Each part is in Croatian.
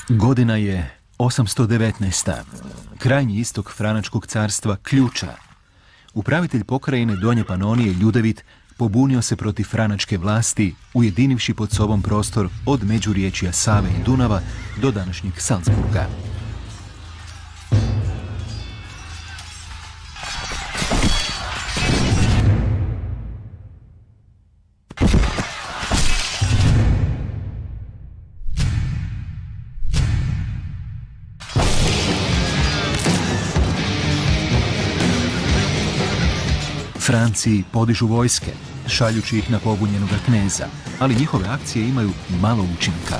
Godina je 819. Krajnji istok Franačkog carstva ključa. Upravitelj pokrajine Donje Panonije Ljudevit pobunio se protiv franačke vlasti, ujedinivši pod sobom prostor od međuriječja Save i Dunava do današnjeg Salzburga. Franci podižu vojske, šaljući ih na pobunjenoga kneza, ali njihove akcije imaju malo učinka.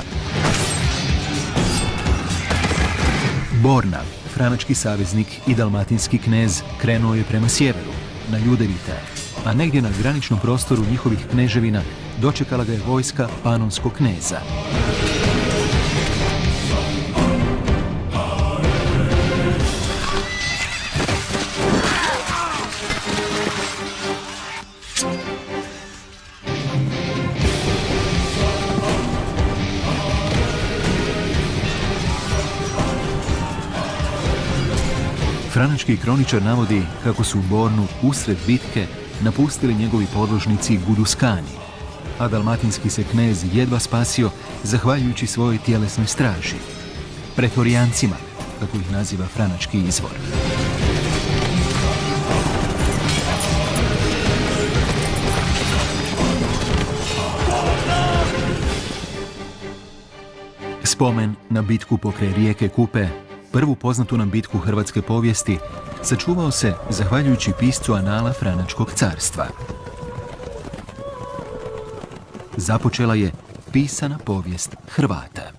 Borna, franački saveznik i dalmatinski knez, krenuo je prema sjeveru, na Ljudevita, a negdje na graničnom prostoru njihovih kneževina dočekala ga je vojska panonskog kneza. Franački kroničar navodi kako su Bornu usred bitke napustili njegovi podložnici Guduskani, a dalmatinski se knez jedva spasio zahvaljujući svojoj tjelesnoj straži, pretorijancima, kako ih naziva franački izvor. Spomen na bitku pokraj rijeke Kupe, prvu poznatu nam bitku hrvatske povijesti, sačuvao se zahvaljujući piscu anala Franačkog carstva. Započela je pisana povijest Hrvata.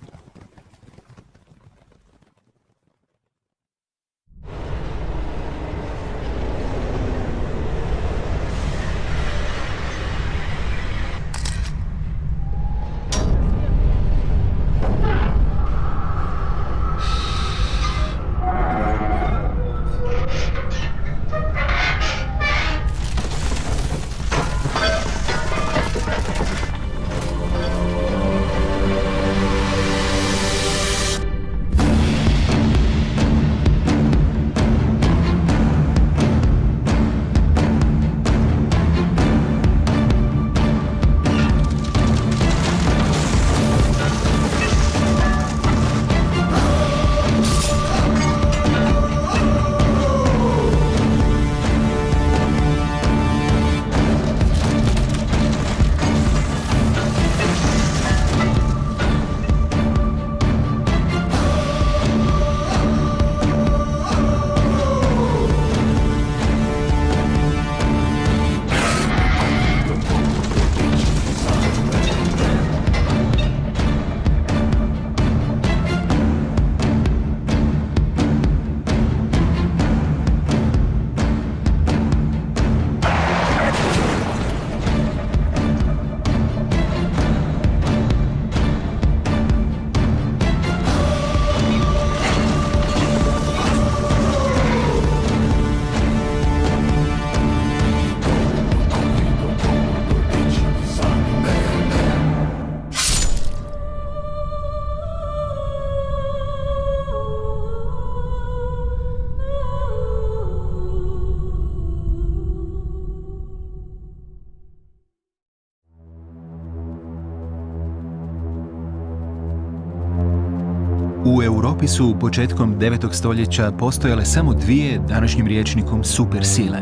U Europi su početkom 9. stoljeća postojale samo dvije današnjim rječnikom supersile,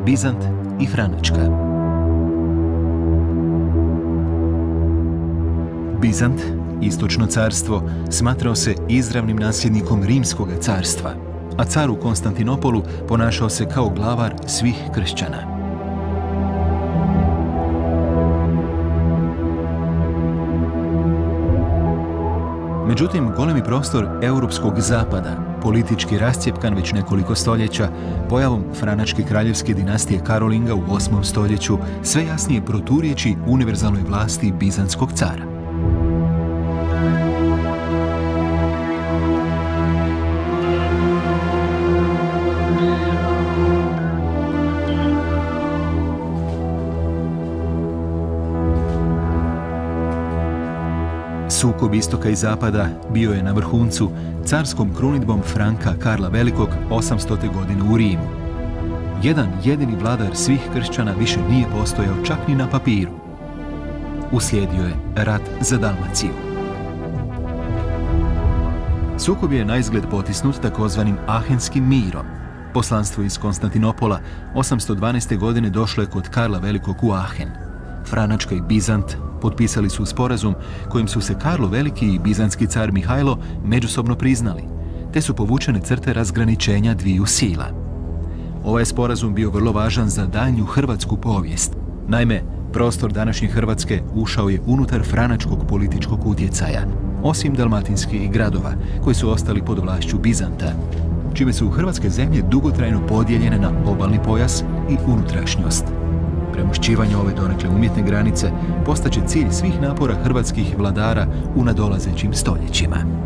Bizant i Franačka. Bizant, istočno carstvo, smatrao se izravnim nasljednikom Rimskog carstva, a car u Konstantinopolu ponašao se kao glavar svih kršćana. Međutim, golemi prostor europskog zapada, politički rascjepkan već nekoliko stoljeća, pojavom Franačke kraljevske dinastije Karolinga u 8. stoljeću, sve jasnije proturječi univerzalnoj vlasti bizantskog cara. Sukob istoka i zapada bio je na vrhuncu carskom krunidbom Franka Karla Velikog 800. godine u Rimu. Jedan jedini vladar svih kršćana više nije postojao čak ni na papiru. Uslijedio je rat za Dalmaciju. Sukob je naizgled potisnut takozvanim Ahenskim mirom. Poslanstvo iz Konstantinopola 812. godine došlo je kod Karla Velikog u Ahen. Franačka i Bizant potpisali su sporazum kojim su se Karlo Veliki i bizantski car Mihajlo međusobno priznali, te su povučene crte razgraničenja dviju sila. Ovaj je sporazum bio vrlo važan za daljnju hrvatsku povijest. Naime, prostor današnje Hrvatske ušao je unutar franačkog političkog utjecaja, osim dalmatinskih gradova koji su ostali pod vlašću Bizanta, čime su hrvatske zemlje dugotrajno podijeljene na obalni pojas i unutrašnjost. Premošćivanje ove donekle umjetne granice postaće cilj svih napora hrvatskih vladara u nadolazećim stoljećima.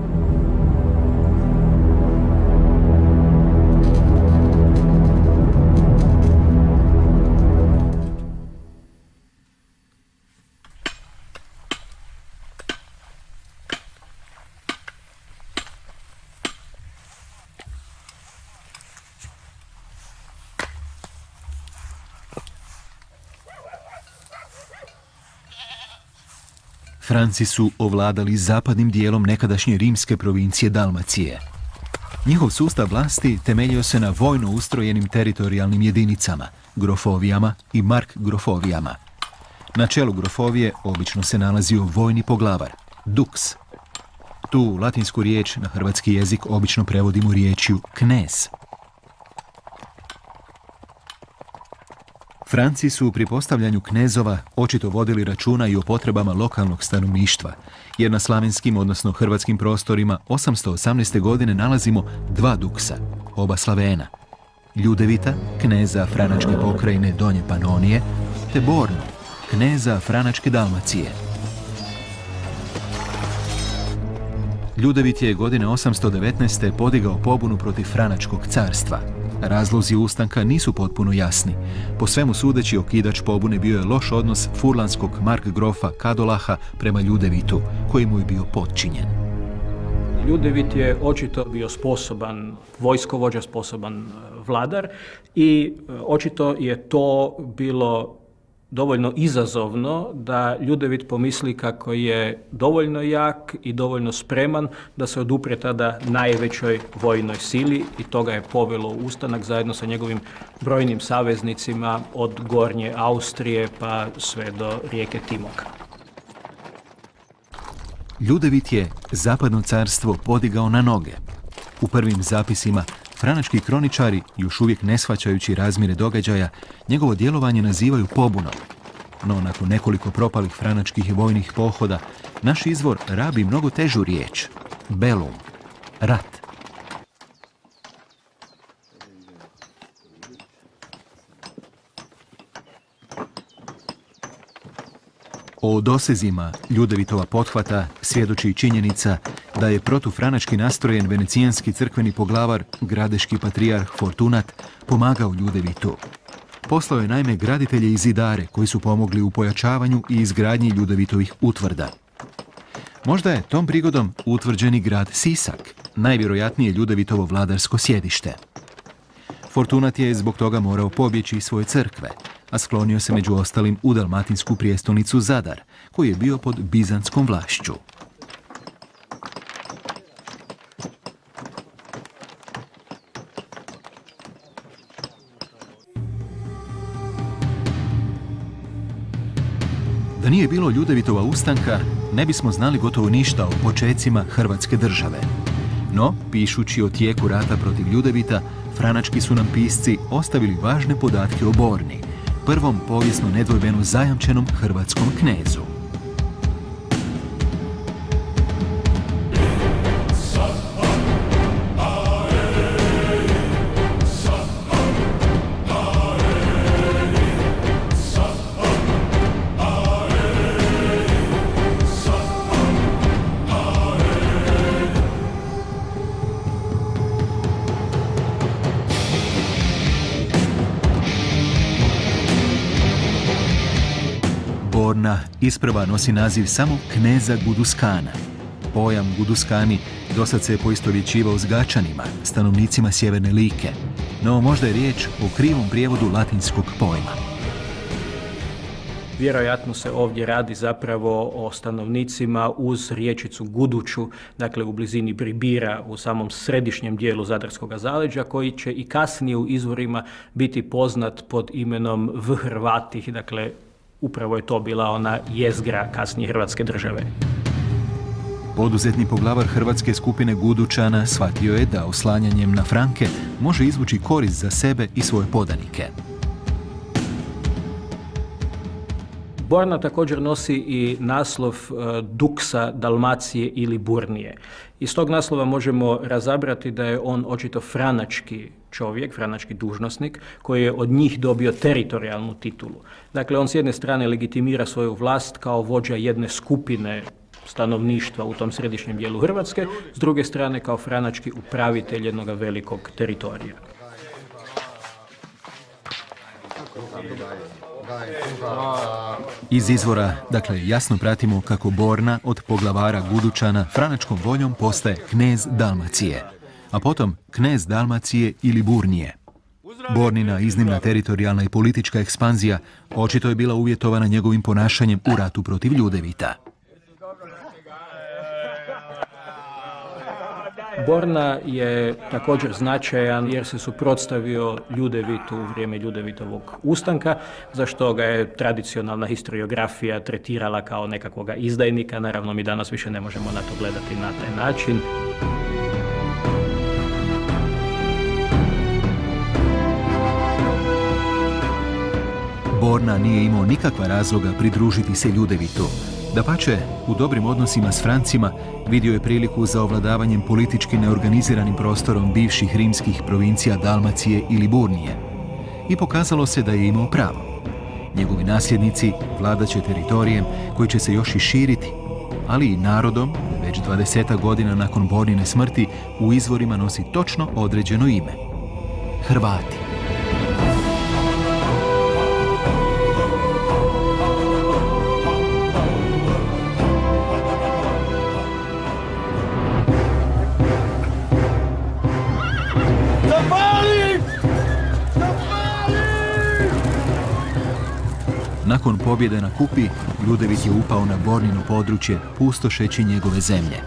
Franci su ovladali zapadnim dijelom nekadašnje rimske provincije Dalmacije. Njihov sustav vlasti temeljio se na vojno ustrojenim teritorijalnim jedinicama, grofovijama i markgrofovijama. Na čelu grofovije obično se nalazio vojni poglavar, dux. Tu latinsku riječ na hrvatski jezik obično prevodimo riječju knez. Franci su pri postavljanju knezova očito vodili računa i o potrebama lokalnog stanovništva, jer na slavenskim, odnosno hrvatskim prostorima 818. godine nalazimo dva duksa, oba Slavena. Ljudevita, kneza franačke pokrajine Donje Panonije, te Bornu, kneza franačke Dalmacije. Ljudevit je godine 819. podigao pobunu protiv franačkog carstva. Razlozi ustanka nisu potpuno jasni. Po svemu sudeći, okidač pobune bio je loš odnos furlanskog markgrofa Kadolaha prema Ljudevitu, koji mu je bio potčinjen. Ljudevit je očito bio sposoban vojskovođa, sposoban vladar i očito je to bilo dovoljno izazovno da Ljudevit pomisli kako je dovoljno jak i dovoljno spreman da se odupre tada najvećoj vojnoj sili i toga je povelo u ustanak zajedno sa njegovim brojnim saveznicima od Gornje Austrije pa sve do rijeke Timoka. Ljudevit je zapadno carstvo podigao na noge. U prvim zapisima franački kroničari, još uvijek ne shvaćajući razmjere događaja, njegovo djelovanje nazivaju pobunom. No, nakon nekoliko propalih franačkih vojnih pohoda, naš izvor rabi mnogo težu riječ. Belum. Rat. O dosezima Ljudevitova pothvata svjedoči činjenica da je protufranački nastrojen venecijanski crkveni poglavar, gradeški patrijarh Fortunat, pomagao Ljudevitu. Poslao je naime graditelje i zidare koji su pomogli u pojačavanju i izgradnji Ljudevitovih utvrda. Možda je tom prigodom utvrđeni grad Sisak, najvjerojatnije Ljudevitovo vladarsko sjedište. Fortunat je zbog toga morao pobjeći iz svoje crkve, a sklonio se među ostalim u dalmatinsku prijestolnicu Zadar, koji je bio pod bizantskom vlašću. Da nije bilo Ljudevitova ustanka, ne bismo znali gotovo ništa o počecima Hrvatske države. No, pišući o tijeku rata protiv Ljudevita, franački su nam pisci ostavili važne podatke o Borni, prvom povijesno nedvojbeno zajamčenom hrvatskom knezu. Borna isprva nosi naziv samo kneza Guduskana. Pojam Guduskani dosad se je poistovjećivao s Gačanima, stanovnicima sjeverne Like, no možda je riječ o krivom prijevodu latinskog pojma. Vjerojatno se ovdje radi zapravo o stanovnicima uz riječicu Guduću, dakle u blizini Bribira, u samom središnjem dijelu Zadarskog zaleđa, koji će i kasnije u izvorima biti poznat pod imenom Vhrvatih, dakle upravo je to bila ona jezgra kasnije Hrvatske države. Poduzetni poglavar hrvatske skupine Gudučana shvatio je da oslanjanjem na Franke može izvući korist za sebe i svoje podanike. Borna također nosi i naslov duksa Dalmacije ili Burnije. Iz tog naslova možemo razabrati da je on očito franački čovjek, franački dužnosnik, koji je od njih dobio teritorijalnu titulu. Dakle, on s jedne strane legitimira svoju vlast kao vođa jedne skupine stanovništva u tom središnjem dijelu Hrvatske, s druge strane kao franački upravitelj jednog velikog teritorija. Iz izvora, dakle, jasno pratimo kako Borna od poglavara Gudučana franačkom voljom postaje knez Dalmacije, a potom knez Dalmacije ili Burnije. Bornina iznimna teritorijalna i politička ekspanzija očito je bila uvjetovana njegovim ponašanjem u ratu protiv Ljudevita. Borna je također značajan jer se suprotstavio Ljudevitu u vrijeme Ljudevitovog ustanka, za što ga je tradicionalna historiografija tretirala kao nekakvoga izdajnika. Naravno, mi danas više ne možemo na to gledati na taj način. Borna nije imao nikakva razloga pridružiti se Ljudevitu. Dapače, u dobrim odnosima s Francima vidio je priliku za ovladavanjem politički neorganiziranim prostorom bivših rimskih provincija Dalmacije ili Burnije. I pokazalo se da je imao pravo. Njegovi nasljednici vladat će teritorijem koji će se još i širiti, ali i narodom, već 20 godina nakon Bornine smrti, u izvorima nosi točno određeno ime. Hrvati. Nakon pobjede na Kupi, Ljudevit je upao na Bornino područje, pustošeći njegove zemlje.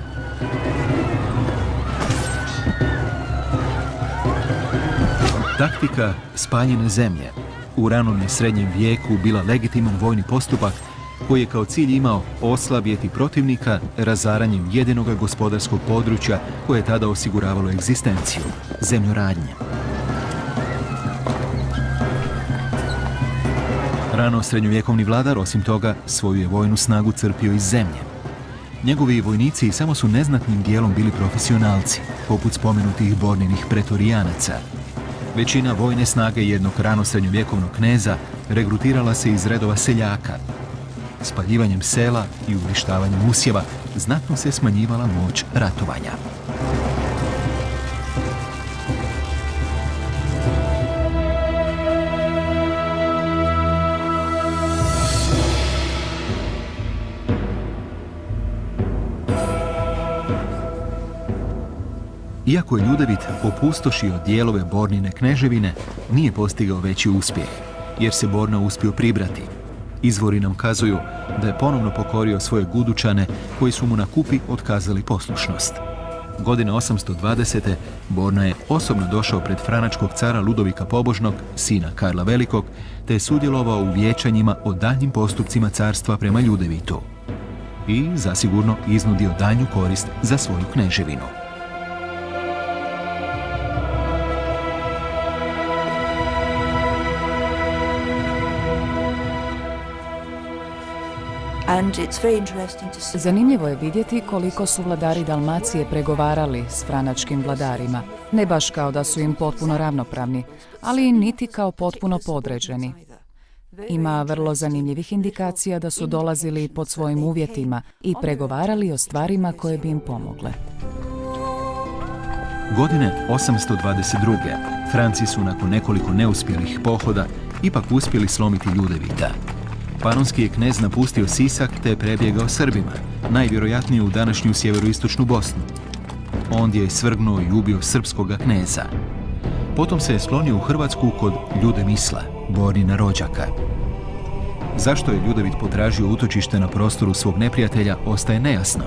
Taktika spaljene zemlje u ranom i srednjem vijeku bila legitiman vojni postupak koji je kao cilj imao oslabjeti protivnika razaranjem jedinoga gospodarskog područja koje je tada osiguravalo egzistenciju, zemljoradnje. Rano srednjovjekovni vladar, osim toga, svoju je vojnu snagu crpio iz zemlje. Njegovi vojnici samo su neznatnim dijelom bili profesionalci, poput spomenutih Borninih pretorijanaca. Većina vojne snage jednog rano srednjovjekovnog kneza regrutirala se iz redova seljaka. Spaljivanjem sela i uništavanjem usjeva znatno se smanjivala moć ratovanja. Iako je Ljudevit opustošio dijelove Bornine kneževine, nije postigao veći uspjeh, jer se Borna uspio pribrati. Izvori nam kazuju da je ponovno pokorio svoje Gudučane koji su mu na Kupi otkazali poslušnost. Godine 820. Borna je osobno došao pred franačkog cara Ludovika Pobožnog, sina Karla Velikog, te je sudjelovao u vijećanjima o daljnjim postupcima carstva prema Ljudevitu. I zasigurno iznudio daljnju korist za svoju kneževinu. Zanimljivo je vidjeti koliko su vladari Dalmacije pregovarali s franačkim vladarima. Ne baš kao da su im potpuno ravnopravni, ali niti kao potpuno podređeni. Ima vrlo zanimljivih indikacija da su dolazili pod svojim uvjetima i pregovarali o stvarima koje bi im pomogle. Godine 822. Franci su nakon nekoliko neuspjelih pohoda ipak uspjeli slomiti Ljudevita. Panonski je knez napustio Sisak te je prebjegao Srbima, najvjerojatnije u današnju sjeveroistočnu Bosnu. Ondje je svrgnuo i ubio srpskoga kneza. Potom se je sklonio u Hrvatsku kod Ljudemisla, Bornina rođaka. Zašto je Ljudevit potražio utočište na prostoru svog neprijatelja, ostaje nejasno.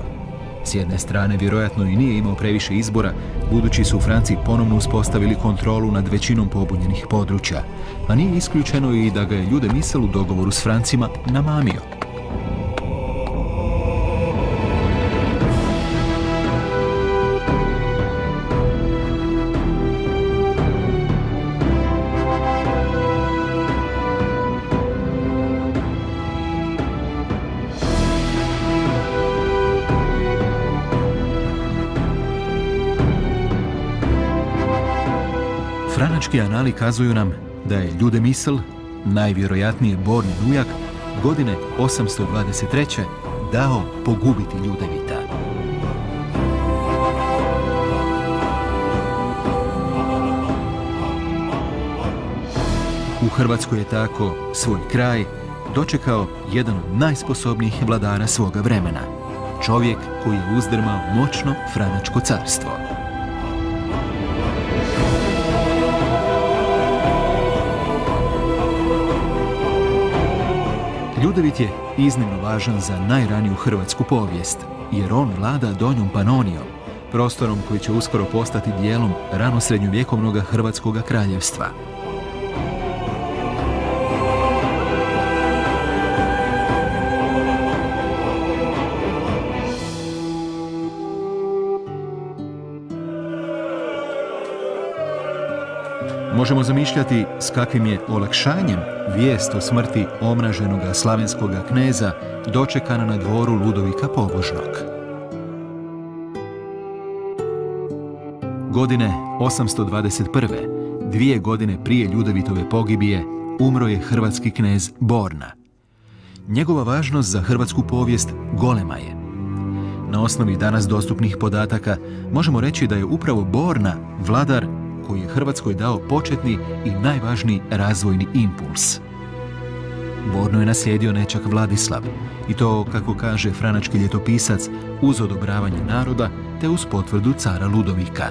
S jedne strane, vjerojatno i nije imao previše izbora, budući su Franci ponovno uspostavili kontrolu nad većinom pobunjenih područja, a nije isključeno i da ga je Ljudemisl u dogovoru s Francima namamio. Franački anali kazuju nam da je Ljudemisl, najvjerojatnije Bornin ujak, godine 823. dao pogubiti Ljudevita. U Hrvatskoj je tako svoj kraj dočekao jedan od najsposobnijih vladara svoga vremena, čovjek koji je uzdrmao moćno Franačko carstvo. Ljudevit je iznimno važan za najraniju hrvatsku povijest, jer on vlada Donjom Panonijom, prostorom koji će uskoro postati dijelom ranosrednjovjekovnog hrvatskog kraljevstva. Možemo zamišljati s kakvim je olakšanjem vijest o smrti omraženog slavenskog kneza dočekana na dvoru Ludovika Pobožnog. Godine 821. 2 godine prije Ljudevitove pogibije, umro je hrvatski knez Borna. Njegova važnost za hrvatsku povijest golema je. Na osnovi danas dostupnih podataka možemo reći da je upravo Borna vladar koji je Hrvatskoj dao početni i najvažniji razvojni impuls. Bornu je naslijedio nećak Vladislav, i to, kako kaže franački ljetopisac, uz odobravanje naroda te uz potvrdu cara Ludovika.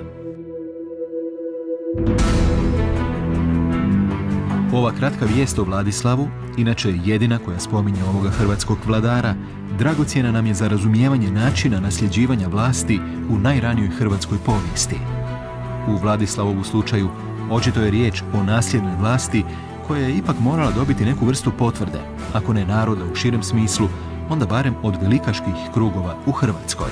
Ova kratka vijest o Vladislavu, inače jedina koja spominje ovoga hrvatskog vladara, dragocjena nam je za razumijevanje načina nasljeđivanja vlasti u najranijoj hrvatskoj povijesti. U Vladislavovu slučaju očito je riječ o nasljednoj vlasti koja je ipak morala dobiti neku vrstu potvrde, ako ne naroda u širem smislu, onda barem od velikaških krugova u Hrvatskoj.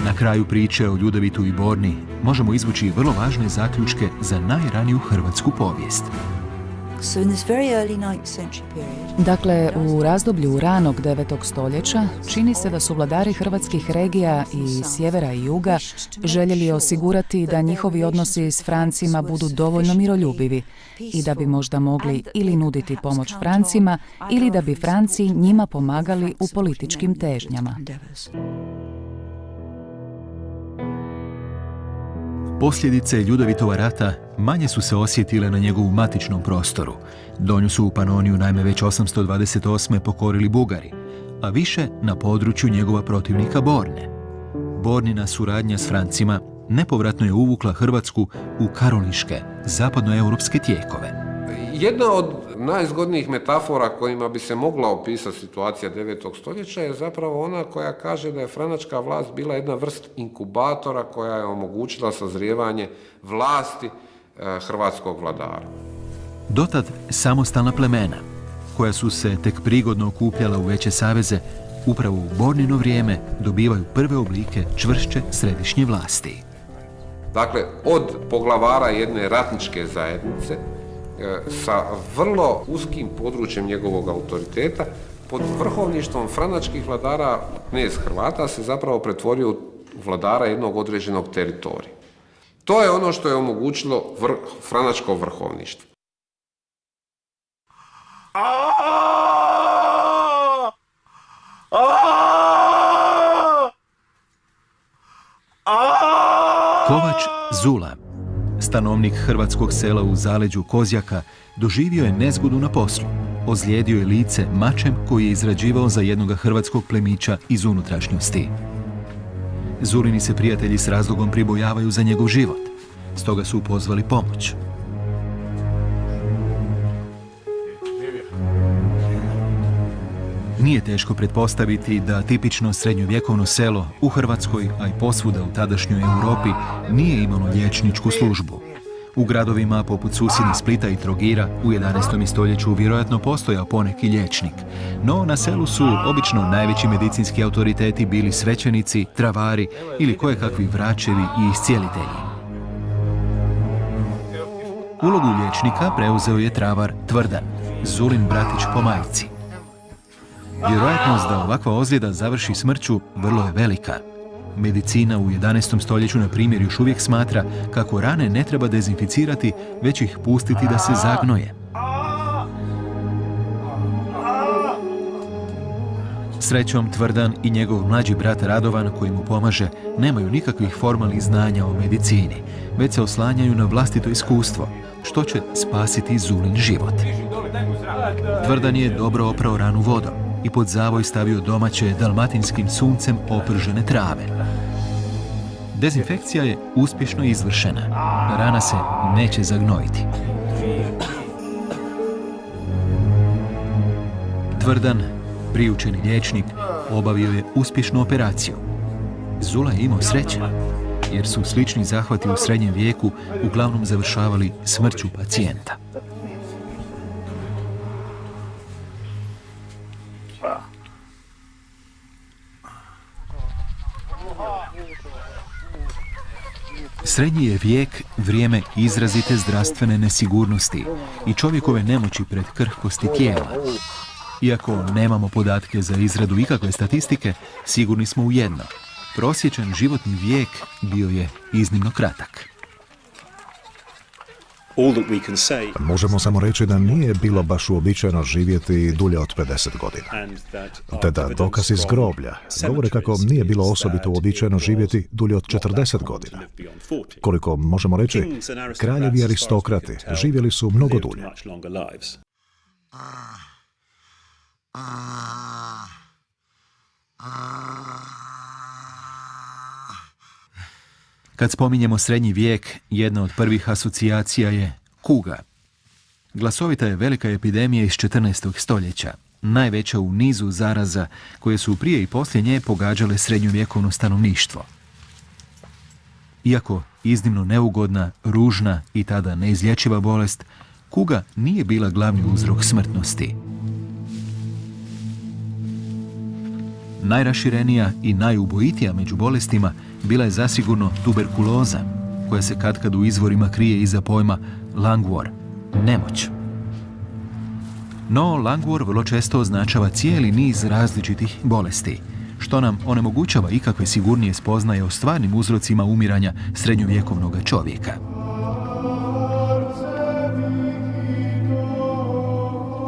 Na kraju priče o Ljudevitu i Borni možemo izvući vrlo važne zaključke za najraniju hrvatsku povijest. Dakle, u razdoblju ranog 9. stoljeća čini se da su vladari hrvatskih regija i sjevera i juga željeli osigurati da njihovi odnosi s Francima budu dovoljno miroljubivi i da bi možda mogli ili nuditi pomoć Francima ili da bi Franci njima pomagali u političkim težnjama. Posljedice Ljudevitova rata manje su se osjetile na njegovu matičnom prostoru. Donju su u Panoniju naime već 828. pokorili Bugari, a više na području njegova protivnika Borne. Bornina suradnja s Francima nepovratno je uvukla Hrvatsku u karolniške, zapadnoeuropske tijekove. Jedna od najzgodnijih metafora kojima bi se mogla opisati situacija 9. stoljeća je zapravo ona koja kaže da je franačka vlast bila jedna vrst inkubatora koja je omogućila sazrijevanje vlasti hrvatskog vladara. Dotad samostalna plemena, koja su se tek prigodno okupljala u veće saveze, upravo u Bornino vrijeme dobivaju prve oblike čvršće središnje vlasti. Dakle, od poglavara jedne ratničke zajednice, sa vrlo uskim područjem njegovog autoriteta, pod vrhovništvom franačkih vladara, knez Hrvata se zapravo pretvorio u vladara jednog određenog teritorija. To je ono što je omogućilo franačko vrhovništvo. Kovač Zula, stanovnik hrvatskog sela u zaleđu Kozjaka, doživio je nezgodu na poslu. Ozlijedio je lice mačem koji je izrađivao za jednoga hrvatskog plemića iz unutrašnjosti. Zulini se prijatelji s razlogom pribojavaju za njegov život, stoga su pozvali pomoć. Nije teško pretpostaviti da tipično srednjovjekovno selo u Hrvatskoj, a i posvuda u tadašnjoj Europi, nije imalo liječničku službu. U gradovima poput susjednih Splita i Trogira u 11. stoljeću vjerojatno postojao poneki liječnik, no na selu su obično najveći medicinski autoriteti bili svećenici, travari ili kojekakvi vračevi i iscijelitelji. Ulogu liječnika preuzeo je travar Tvrdan, Zulin bratić po majci. Vjerojatnost da ovakva ozljeda završi smrću vrlo je velika. Medicina u 11. stoljeću, na primjer, još uvijek smatra kako rane ne treba dezinficirati, već ih pustiti da se zagnoje. Srećom, Tvrdan i njegov mlađi brat Radovan, koji mu pomaže, nemaju nikakvih formalnih znanja o medicini, već se oslanjaju na vlastito iskustvo, što će spasiti Zulin život. Tvrdan je dobro oprao ranu vodom i pod zavoj stavio domaće dalmatinskim suncem opržene trave. Dezinfekcija je uspješno izvršena. Rana se neće zagnojiti. Tvrdan, priučeni liječnik, obavio je uspješnu operaciju. Zula je imao sreće, jer su slični zahvati u srednjem vijeku uglavnom završavali smrću pacijenta. Srednji je vijek vrijeme izrazite zdravstvene nesigurnosti i čovjekove nemoći pred krhkosti tijela. Iako nemamo podatke za izradu ikakve statistike, sigurni smo u jedno. Prosječan životni vijek bio je iznimno kratak. Možemo samo reći da nije bilo baš uobičajeno živjeti dulje od 50 godina. Te da dokaz iz groblja govore kako nije bilo osobito uobičajeno živjeti dulje od 40 godina. Koliko možemo reći, kraljevi aristokrati živjeli su mnogo dulje. Kad spominjemo srednji vijek, jedna od prvih asocijacija je kuga. Glasovita je velika epidemija iz 14. stoljeća, najveća u nizu zaraza koje su prije i poslije nje pogađale srednjovjekovno stanovništvo. Iako iznimno neugodna, ružna i tada neizlječiva bolest, kuga nije bila glavni uzrok smrtnosti. Najraširenija i najubojitija među bolestima bila je zasigurno tuberkuloza, koja se katkad u izvorima krije iza pojma langvor, nemoć. No, langvor vrlo često označava cijeli niz različitih bolesti, što nam onemogućava ikakve sigurnije spoznaje o stvarnim uzrocima umiranja srednjovjekovnog čovjeka.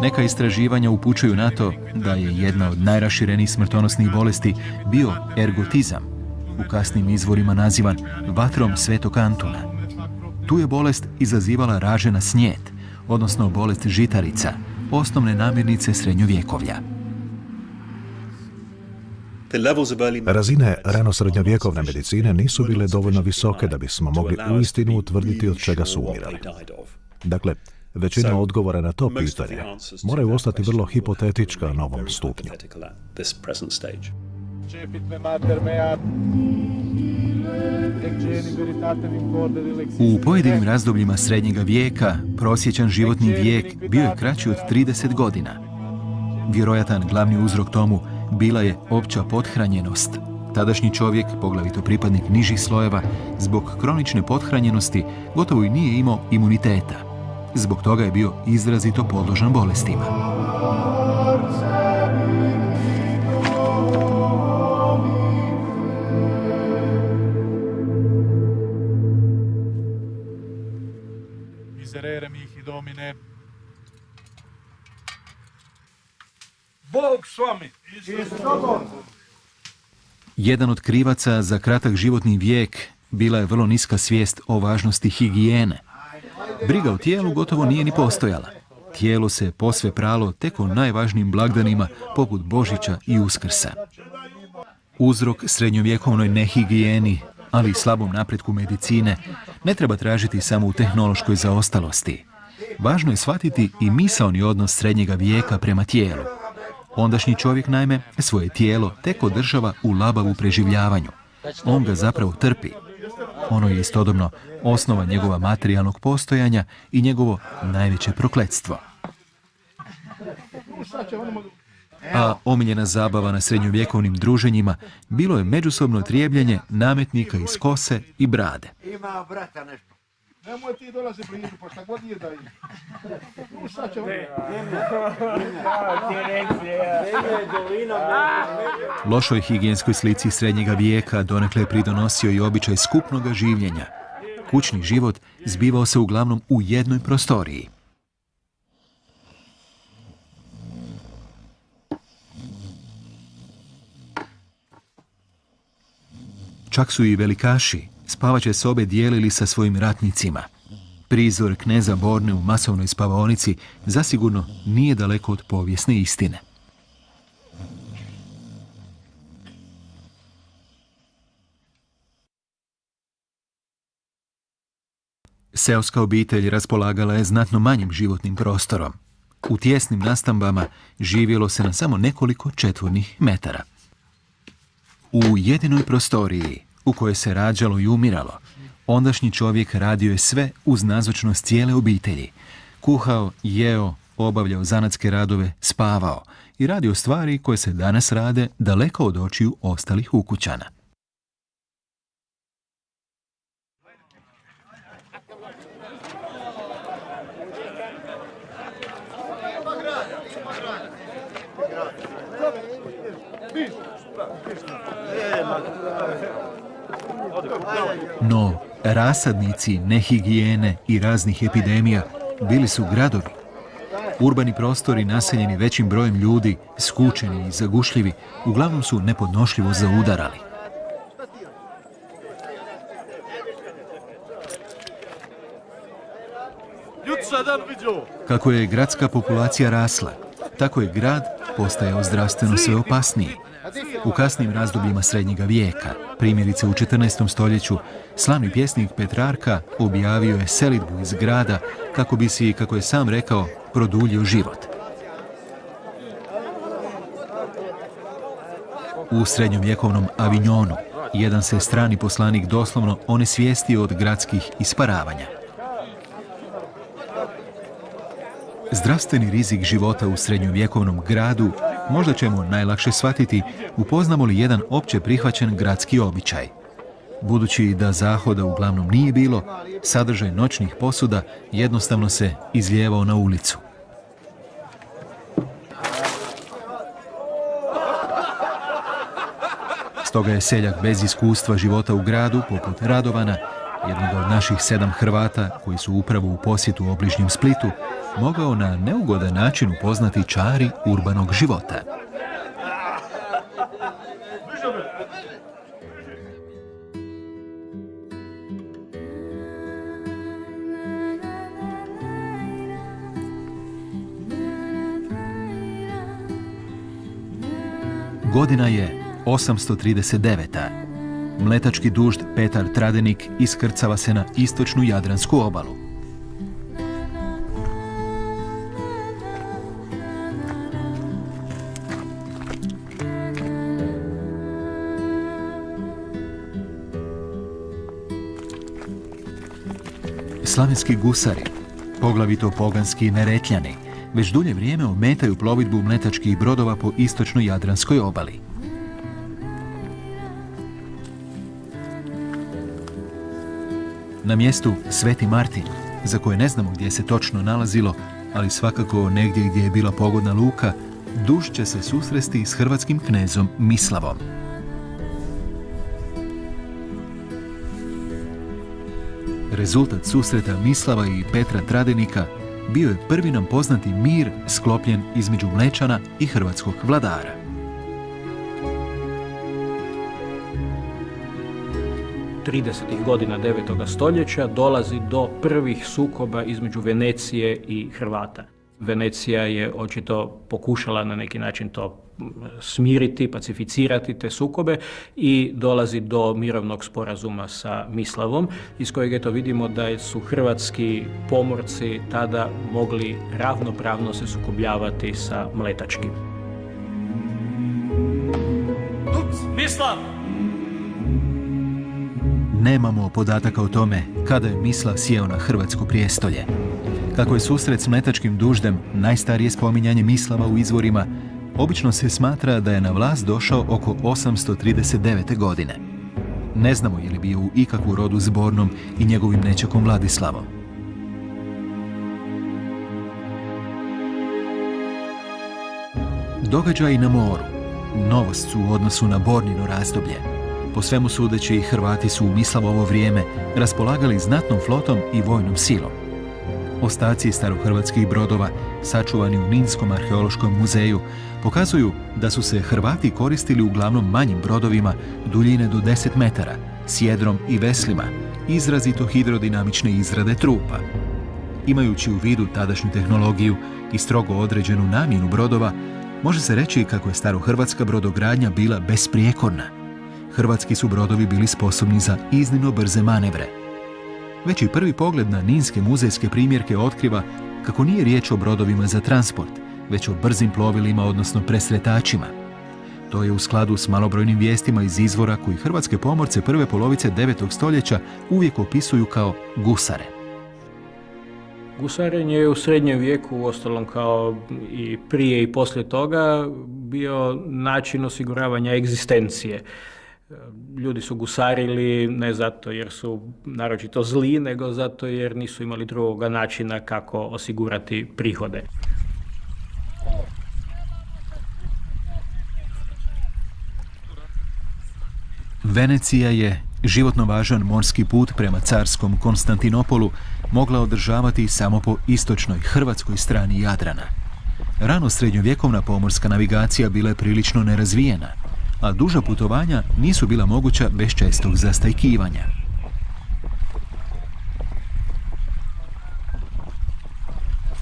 Neka istraživanja upućuju na to da je jedna od najraširenijih smrtonosnih bolesti bio ergotizam, u kasnim izvorima nazivan vatrom Svetog Antuna. Tu je bolest izazivala ražena snijet, odnosno bolest žitarica, osnovne namirnice srednjovjekovlja. Razine ranosrednjovjekovne medicine nisu bile dovoljno visoke da bismo mogli uistinu utvrditi od čega su umirali. Dakle, većina odgovora na to pitanje moraju ostati vrlo hipotetička na ovom stupnju. U pojedinim razdobljima srednjega vijeka prosječan životni vijek bio je kraći od 30 godina. Vjerojatan glavni uzrok tomu bila je opća pothranjenost. Tadašnji čovjek, poglavito pripadnik nižih slojeva, zbog kronične pothranjenosti gotovo i nije imao imuniteta. Zbog toga je bio izrazito podložan bolestima. Miserere mihi domine. Bog s vami. Jedan od krivaca za kratak životni vijek bila je vrlo niska svijest o važnosti higijene. Briga o tijelu gotovo nije ni postojala. Tijelo se posve pralo tek o najvažnijim blagdanima poput Božića i Uskrsa. Uzrok srednjovjekovnoj nehigijeni, ali i slabom napretku medicine, ne treba tražiti samo u tehnološkoj zaostalosti. Važno je shvatiti i misaoni odnos srednjega vijeka prema tijelu. Ondašnji čovjek, naime, svoje tijelo tek održava u labavu preživljavanju. On ga zapravo trpi. Ono je istodobno osnova njegova materijalnog postojanja i njegovo najveće prokletstvo. A omiljena zabava na srednjovjekovnim druženjima bilo je međusobno trijebljenje nametnika iz kose i brade. Ima brata nešto. Nemoj ti dolazi blizu, pa šta god je da ima. Sad će Lošoj higijenskoj slici srednjega vijeka donekle je pridonosio i običaj skupnoga življenja. Kućni život zbivao se uglavnom u jednoj prostoriji. Čak su i velikaši spavaće sobe dijelili sa svojim ratnicima. Prizor kneza Borne u masovnoj spavaonici zasigurno nije daleko od povijesne istine. Seoska obitelj raspolagala je znatno manjim životnim prostorom. U tijesnim nastambama živjelo se na samo nekoliko četvornih metara. U jedinoj prostoriji u kojoj se rađalo i umiralo, ondašnji čovjek radio je sve uz nazočnost cijele obitelji. Kuhao, jeo, obavljao zanatske radove, spavao i radio stvari koje se danas rade daleko od očiju ostalih ukućana. No, rasadnici nehigijene i raznih epidemija bili su gradovi. Urbani prostori naseljeni većim brojem ljudi, skučeni i zagušljivi, uglavnom su nepodnošljivo zaudarali. Kako je gradska populacija rasla, tako je grad postajao zdravstveno sve opasniji. U kasnim razdobljima srednjega vijeka, primjerice u 14. stoljeću, slavni pjesnik Petrarka objavio je selidbu iz grada kako bi si, kako je sam rekao, produljio život. U srednjovjekovnom Avignonu jedan se strani poslanik doslovno onesvijestio od gradskih isparavanja. Zdravstveni rizik života u srednjovjekovnom gradu možda ćemo najlakše shvatiti upoznamo li jedan opće prihvaćen gradski običaj. Budući da zahoda uglavnom nije bilo, sadržaj noćnih posuda jednostavno se izlijevao na ulicu. Stoga je seljak bez iskustva života u gradu, poput Radovana, jednoga od naših 7 Hrvata koji su upravo u posjetu obližnjem Splitu, mogao na neugodan način upoznati čari urbanog života. Godina je 839. Mletački dužd Petar Tradenik iskrcava se na istočnu Jadransku obalu. Slavenski gusari, poglavito poganski Neretljani, već dulje vrijeme ometaju plovidbu mletačkih brodova po istočnoj Jadranskoj obali. Na mjestu Sveti Martin, za koje ne znamo gdje se točno nalazilo, ali svakako negdje gdje je bila pogodna luka, duž će se susresti s hrvatskim knezom Mislavom. Rezultat susreta Mislava i Petra Tradenika bio je prvi nam poznati mir sklopljen između Mlečana i hrvatskog vladara. 30. godina 9. stoljeća dolazi do prvih sukoba između Venecije i Hrvata. Venecija je očito pokušala na neki način to smiriti, pacificirati te sukobe i dolazi do mirovnog sporazuma sa Mislavom, iz kojeg eto vidimo da su hrvatski pomorci tada mogli ravnopravno se sukobljavati sa mletačkim. Mislav! Nemamo podataka o tome kada je Mislav sjeo na hrvatsko prijestolje. Kako je susret s mletačkim duždem najstarije spominjanje Mislava u izvorima, obično se smatra da je na vlast došao oko 839. godine. Ne znamo je li bio u ikakvu rodu s Bornom i njegovim nećakom Vladislavom. Događaji na moru novost su u odnosu na Bornino razdoblje. Po svemu sudeći, Hrvati su u Mislavovo vrijeme raspolagali znatnom flotom i vojnom silom. Ostaci starohrvatskih brodova, sačuvani u Ninskom arheološkom muzeju, pokazuju da su se Hrvati koristili uglavnom manjim brodovima duljine do 10 metara, s jedrom i veslima, izrazito hidrodinamične izrade trupa. Imajući u vidu tadašnju tehnologiju i strogo određenu namjenu brodova, može se reći kako je starohrvatska brodogradnja bila besprijekorna. Hrvatski su brodovi bili sposobni za iznimno brze manevre. Već i prvi pogled na ninske muzejske primjerke otkriva kako nije riječ o brodovima za transport, već o brzim plovilima, odnosno presretačima. To je u skladu s malobrojnim vijestima iz izvora koji hrvatske pomorce prve polovice 9. stoljeća uvijek opisuju kao gusare. Gusarenje je u srednjem vijeku, uostalom kao i prije i poslije toga, bio način osiguravanja egzistencije. Ljudi su gusarili ne zato jer su naročito zli, nego zato jer nisu imali drugoga načina kako osigurati prihode. Venecija je životno važan morski put prema carskom Konstantinopolu mogla održavati samo po istočnoj hrvatskoj strani Jadrana. Rano srednjovjekovna pomorska navigacija bila je prilično nerazvijena, a duža putovanja nisu bila moguća bez čestog zastajkivanja.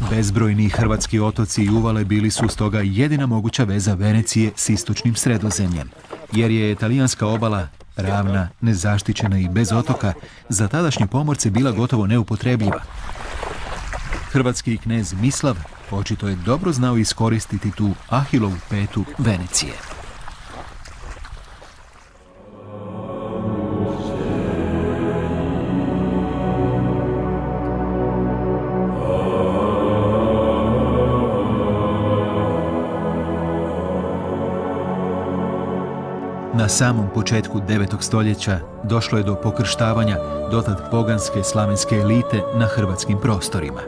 Bezbrojni hrvatski otoci i uvale bili su stoga jedina moguća veza Venecije s istočnim Sredozemljem, jer je talijanska obala, ravna, nezaštićena i bez otoka, za tadašnje pomorce bila gotovo neupotrebljiva. Hrvatski knez Mislav očito je dobro znao iskoristiti tu Ahilovu petu Venecije. Na samom početku 9. stoljeća došlo je do pokrštavanja dotad poganske slavenske elite na hrvatskim prostorima.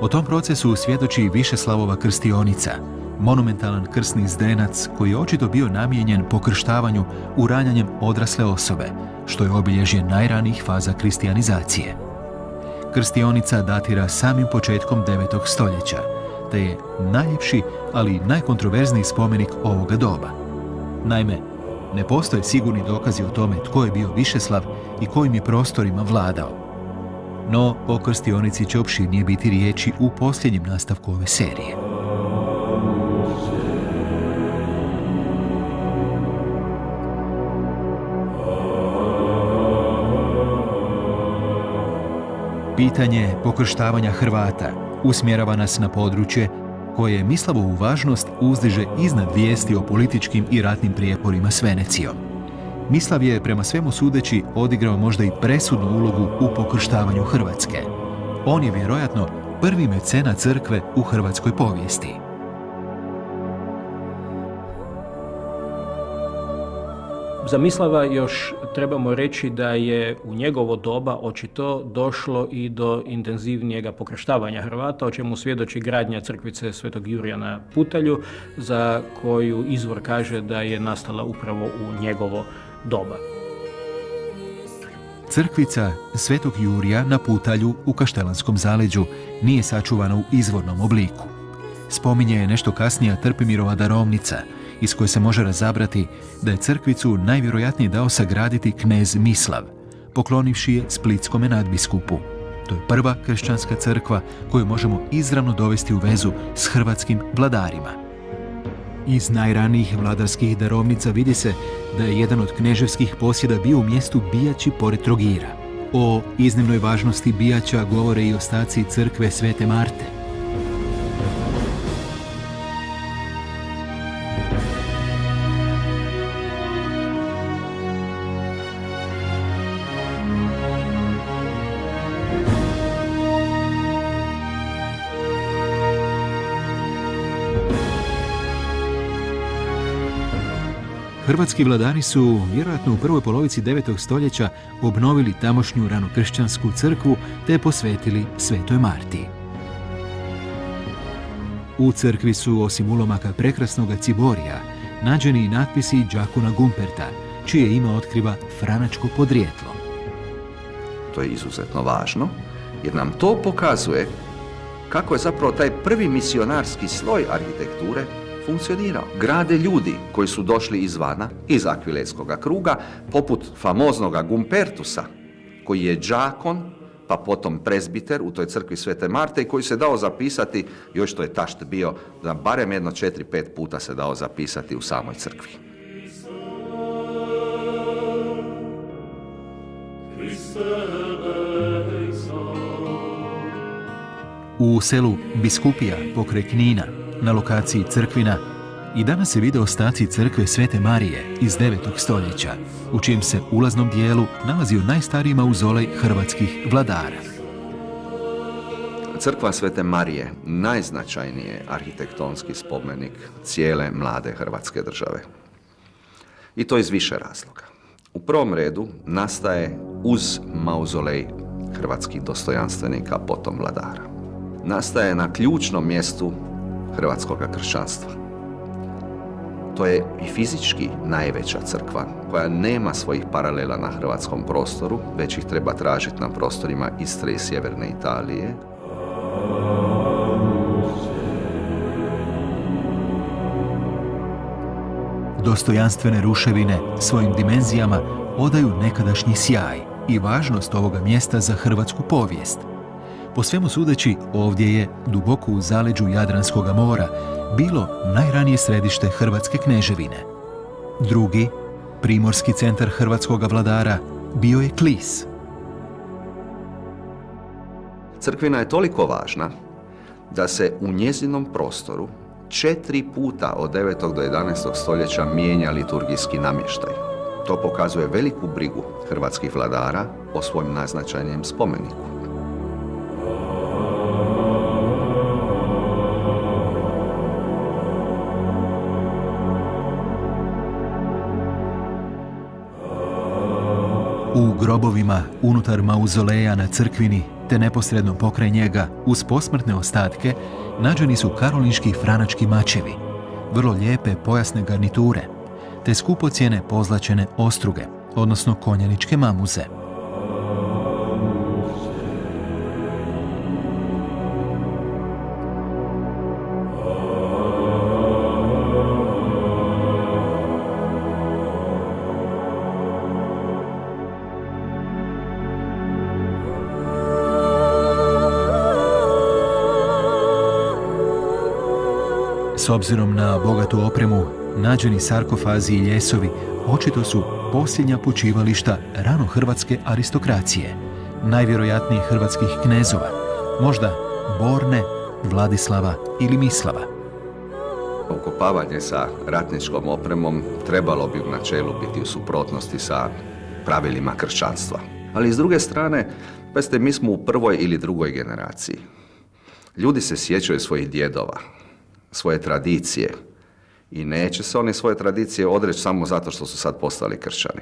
O tom procesu svjedoči Višeslavova krstionica, monumentalan krsni zdenac koji je očito bio namijenjen pokrštavanju uranjanjem odrasle osobe, što je obilježje najranijih faza kristijanizacije. Krstionica datira samim početkom 9. stoljeća, te je najljepši, ali i najkontroverzniji spomenik ovoga doba. Naime, ne postoje sigurni dokazi o tome tko je bio Višeslav i kojim je prostorima vladao. No, o krstionici će opširnije biti riječi u posljednjem nastavku ove serije. Pitanje pokrštavanja Hrvata usmjerava nas na područje koje Mislavovu važnost uzdiže iznad vijesti o političkim i ratnim prijeporima s Venecijom. Mislav je, prema svemu sudeći, odigrao možda i presudnu ulogu u pokrštavanju Hrvatske. On je vjerojatno prvi mecena crkve u hrvatskoj povijesti. Za Mislava još trebamo reći da je u njegovo doba očito došlo i do intenzivnijega pokrštavanja Hrvata, o čemu svjedoči gradnja crkvice Svetog Jurija na Putalju, za koju izvor kaže da je nastala upravo u njegovo doba. Crkvica Svetog Jurija na Putalju u Kaštelanskom zaleđu nije sačuvana u izvornom obliku. Spominje je nešto kasnija Trpimirova darovnica, iz koje se može razabrati da je crkvicu najvjerojatnije dao sagraditi knez Mislav, poklonivši je splitskome nadbiskupu. To je prva kršćanska crkva koju možemo izravno dovesti u vezu s hrvatskim vladarima. Iz najranijih vladarskih darovnica vidi se da je jedan od kneževskih posjeda bio u mjestu Bijaći pored Trogira. O iznimnoj važnosti Bijaća govore i ostaci crkve Svete Marte. Hrvatski vladari su, vjerojatno u prvoj polovici 9. stoljeća, obnovili tamošnju ranokršćansku crkvu te je posvetili Svetoj Marti. U crkvi su, osim ulomaka prekrasnoga ciborija, nađeni i natpisi Đakuna Gumperta, čije ime otkriva franačko podrijetlo. To je izuzetno važno, jer nam to pokazuje kako je zapravo taj prvi misionarski sloj arhitekture funkcionirao. Grade ljudi koji su došli izvana, iz Akviletskog kruga, poput famoznoga Gumpertusa, koji je đakon, pa potom prezbiter u toj crkvi Svete Marte i koji se dao zapisati, još što je tašt bio, da barem jedno 4-5 puta se dao zapisati u samoj crkvi. U selu Biskupija pokraj Knina, na lokaciji Crkvina, i danas se vide ostaci crkve Svete Marije iz 9. stoljeća, u čijem se ulaznom dijelu nalazio najstariji mauzolej hrvatskih vladara. Crkva Svete Marije najznačajniji je arhitektonski spomenik cijele mlade Hrvatske države. I to iz više razloga. U prvom redu nastaje uz mauzolej hrvatskih dostojanstvenika, potom vladara. Nastaje na ključnom mjestu hrvatskog kršćanstva. To je i fizički najveća crkva koja nema svojih paralela na hrvatskom prostoru, već ih treba tražiti na prostorima Istre i sjeverne Italije. Dostojanstvene ruševine svojim dimenzijama odaju nekadašnji sjaj i važnost ovoga mjesta za hrvatsku povijest. Po svemu sudeći, ovdje je, duboko u zaleđu Jadranskog mora, bilo najranije središte hrvatske kneževine. Drugi, primorski centar hrvatskog vladara, bio je Klis. Crkvina je toliko važna da se u njezinom prostoru 4 puta od 9. do 11. stoljeća mijenja liturgijski namještaj. To pokazuje veliku brigu hrvatskih vladara o svojim najznačajnijem spomeniku. U grobovima unutar mauzoleja na Crkvini, te neposredno pokraj njega, uz posmrtne ostatke, nađeni su karolinški franački mačevi, vrlo lijepe pojasne garniture, te skupocjene pozlačene ostruge, odnosno konjaničke mamuze. S obzirom na bogatu opremu, nađeni sarkofazi i ljesovi očito su posljednja počivališta rano hrvatske aristokracije, najvjerojatnije hrvatskih knezova, možda Borne, Vladislava ili Mislava. Ukopavanje sa ratničkom opremom trebalo bi u načelu biti u suprotnosti sa pravilima kršćanstva. Ali s druge strane, pazite, mi smo u prvoj ili drugoj generaciji. Ljudi se sjećaju svojih djedova, svoje tradicije i neće se oni svoje tradicije odreći samo zato što su sad postali kršćani.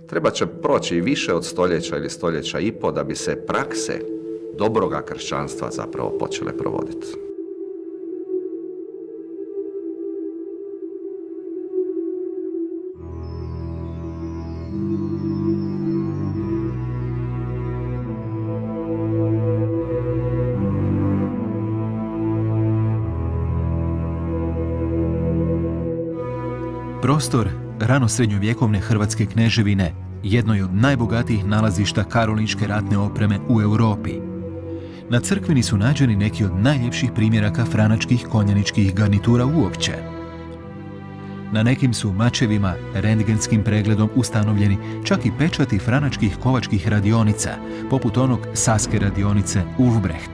Treba će proći više od stoljeća ili stoljeća i po da bi se prakse dobroga kršćanstva zapravo počele provoditi. Prostor rano srednjovjekovne hrvatske kneževine jednoj od najbogatijih nalazišta karolinške ratne opreme u Europi. Na crkvini su nađeni neki od najljepših primjeraka franačkih konjaničkih garnitura uopće. Na nekim su mačevima rentgenskim pregledom ustanovljeni čak i pečati franačkih kovačkih radionica, poput onog saske radionice Ulfbrecht.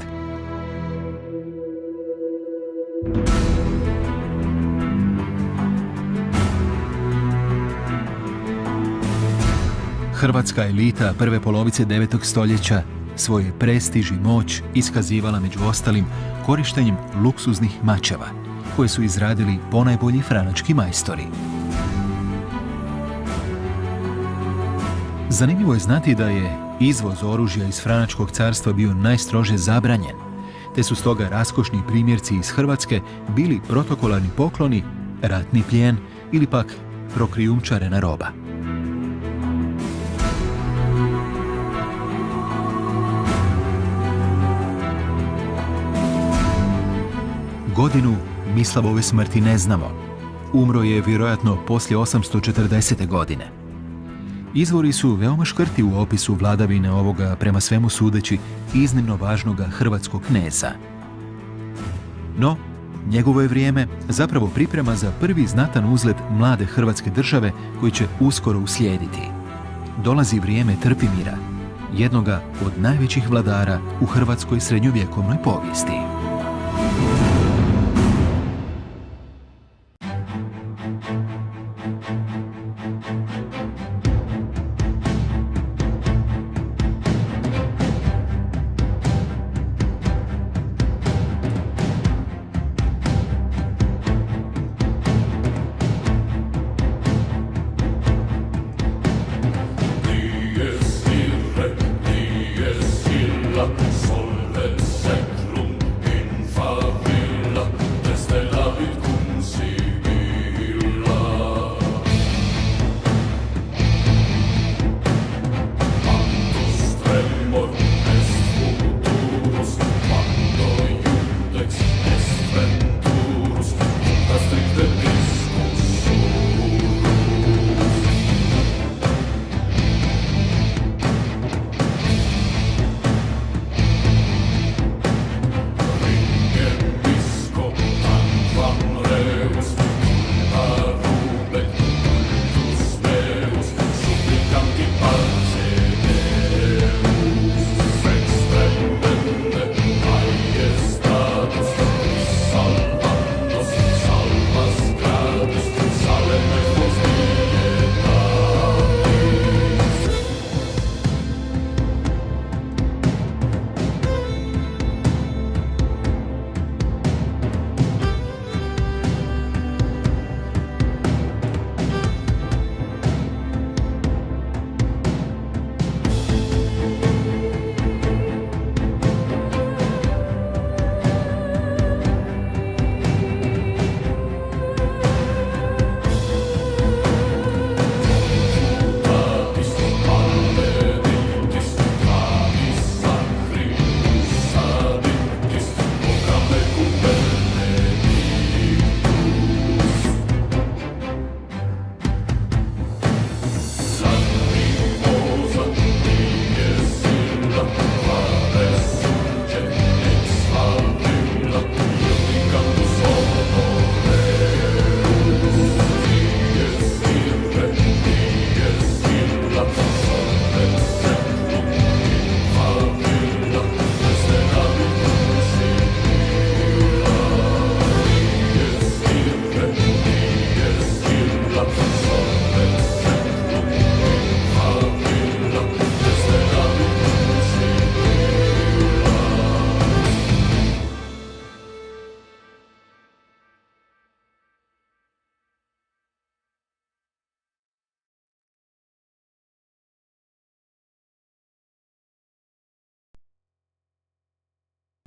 Hrvatska elita prve polovice 9. stoljeća svoje prestiž i moć iskazivala među ostalim korištenjem luksuznih mačeva, koje su izradili ponajbolji franački majstori. Zanimljivo je znati da je izvoz oružja iz Franačkog carstva bio najstrože zabranjen, te su stoga raskošni primjerci iz Hrvatske bili protokolarni pokloni, ratni plijen ili pak prokrijumčarena roba. Godinu Mislavove smrti ne znamo. Umro je vjerojatno poslije 840. godine. Izvori su veoma škrti u opisu vladavine ovoga, prema svemu sudeći, iznimno važnoga hrvatskog kneza. No, njegovo je vrijeme zapravo priprema za prvi znatan uzlet mlade hrvatske države koji će uskoro uslijediti. Dolazi vrijeme Trpimira, jednoga od najvećih vladara u hrvatskoj srednjovjekovnoj povijesti.